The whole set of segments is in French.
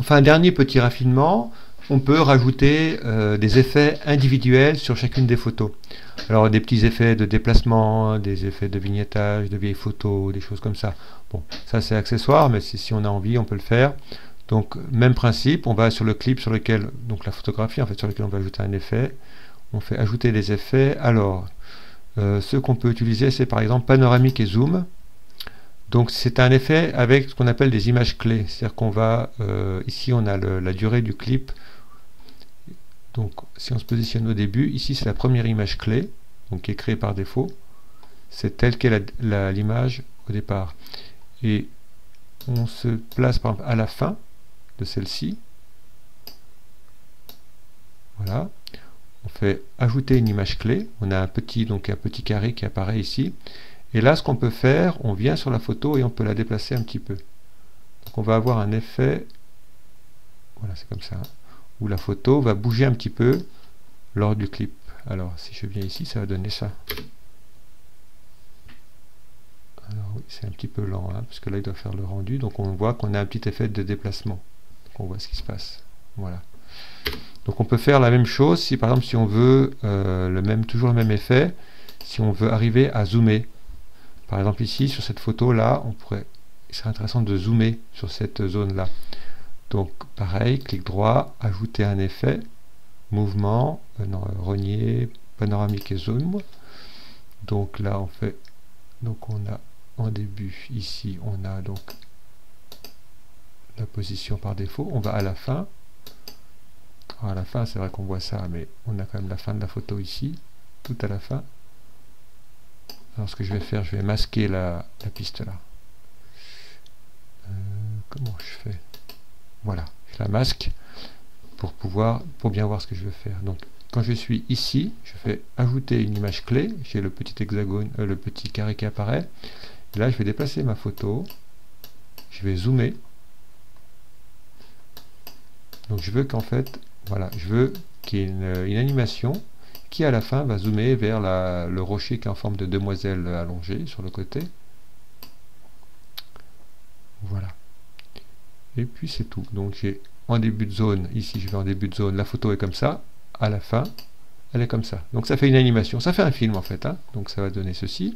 Enfin, un dernier petit raffinement, on peut rajouter des effets individuels sur chacune des photos. Alors des petits effets de déplacement, des effets de vignettage, de vieilles photos, des choses comme ça. Bon, ça c'est accessoire, mais si on a envie, on peut le faire. Donc même principe, on va sur le clip sur lequel, donc la photographie en fait, sur lequel on va ajouter un effet. On fait ajouter des effets. Alors, ce qu'on peut utiliser, c'est par exemple panoramique et zoom. Donc c'est un effet avec ce qu'on appelle des images clés. C'est-à-dire qu'on va, ici on a la durée du clip. Donc si on se positionne au début, ici c'est la première image clé, donc qui est créée par défaut. C'est telle qu'est l'image au départ. Et on se place par exemple à la fin de celle-ci. Voilà. On fait ajouter une image clé. On a un petit carré qui apparaît ici. Et là, ce qu'on peut faire, on vient sur la photo et on peut la déplacer un petit peu. Donc on va avoir un effet, voilà, c'est comme ça, hein, où la photo va bouger un petit peu lors du clip. Alors, si je viens ici, ça va donner ça. Alors oui, c'est un petit peu lent, hein, parce que là, il doit faire le rendu. Donc on voit qu'on a un petit effet de déplacement. Donc on voit ce qui se passe. Voilà. Donc on peut faire la même chose si par exemple si on veut toujours le même effet, si on veut arriver à zoomer. Par exemple ici sur cette photo là, il serait intéressant de zoomer sur cette zone là. Donc pareil, clic droit, ajouter un effet, mouvement, rogner, panoramique et zoom. Donc là on fait, donc on a en début ici on a donc la position par défaut, on va à la fin. Alors à la fin, c'est vrai qu'on voit ça, mais on a quand même la fin de la photo ici, tout à la fin. Alors ce que je vais faire, je vais masquer la piste là. Comment je fais? Voilà, je la masque pour bien voir ce que je veux faire. Donc quand je suis ici, je fais ajouter une image clé, j'ai le petit hexagone, le petit carré qui apparaît. Et là, je vais déplacer ma photo, je vais zoomer. Donc je veux qu'en fait, voilà, je veux qu'il y ait une animation qui à la fin va zoomer vers le rocher qui est en forme de demoiselle allongée sur le côté. Voilà. Et puis c'est tout. Donc j'ai en début de zone, ici je vais en début de zone, la photo est comme ça, à la fin, elle est comme ça. Donc ça fait une animation, ça fait un film en fait, hein. Donc ça va donner ceci.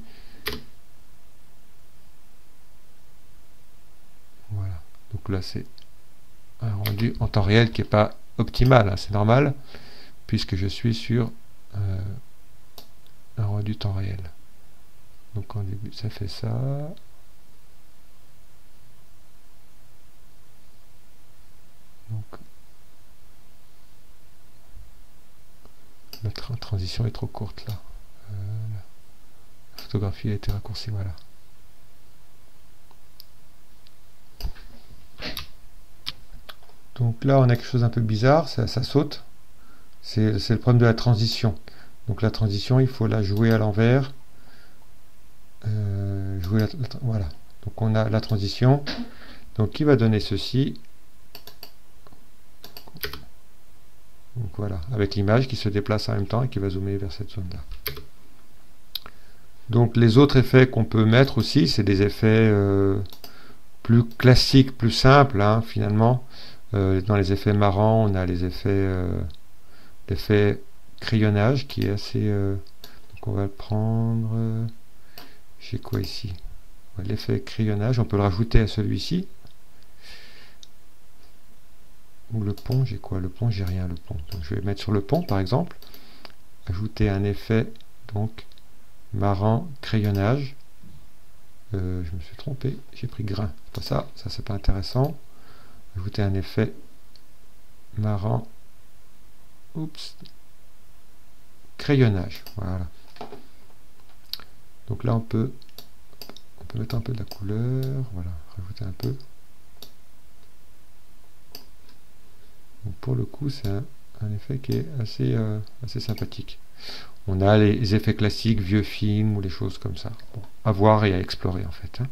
Voilà. Donc là c'est un rendu en temps réel qui n'est pas optimal, hein, c'est normal, puisque je suis sur un rendu temps réel. Donc en début ça fait ça. Donc la transition est trop courte là. La photographie a été raccourcie, voilà. Donc là on a quelque chose un peu bizarre, ça saute. C'est le problème de la transition. Donc la transition, il faut la jouer à l'envers. Voilà. Donc on a la transition. Donc qui va donner ceci. Donc voilà, avec l'image qui se déplace en même temps et qui va zoomer vers cette zone-là. Donc les autres effets qu'on peut mettre aussi, c'est des effets plus classiques, plus simples, hein, finalement. Dans les effets marrants, on a les effets l'effet crayonnage qui est assez donc on va le prendre j'ai quoi ici, l'effet crayonnage, on peut le rajouter à celui-ci. Ou le pont, j'ai quoi? Le pont, j'ai rien, le pont. Donc je vais mettre sur le pont par exemple, ajouter un effet donc marrant crayonnage. Je me suis trompé, j'ai pris grain, c'est pas ça c'est pas intéressant. Ajouter un effet marrant, oups, crayonnage, voilà. Donc là on peut mettre un peu de la couleur, voilà, rajouter un peu. Donc pour le coup c'est un effet qui est assez sympathique. On a les effets classiques, vieux films ou les choses comme ça. Bon, à voir et à explorer en fait, hein.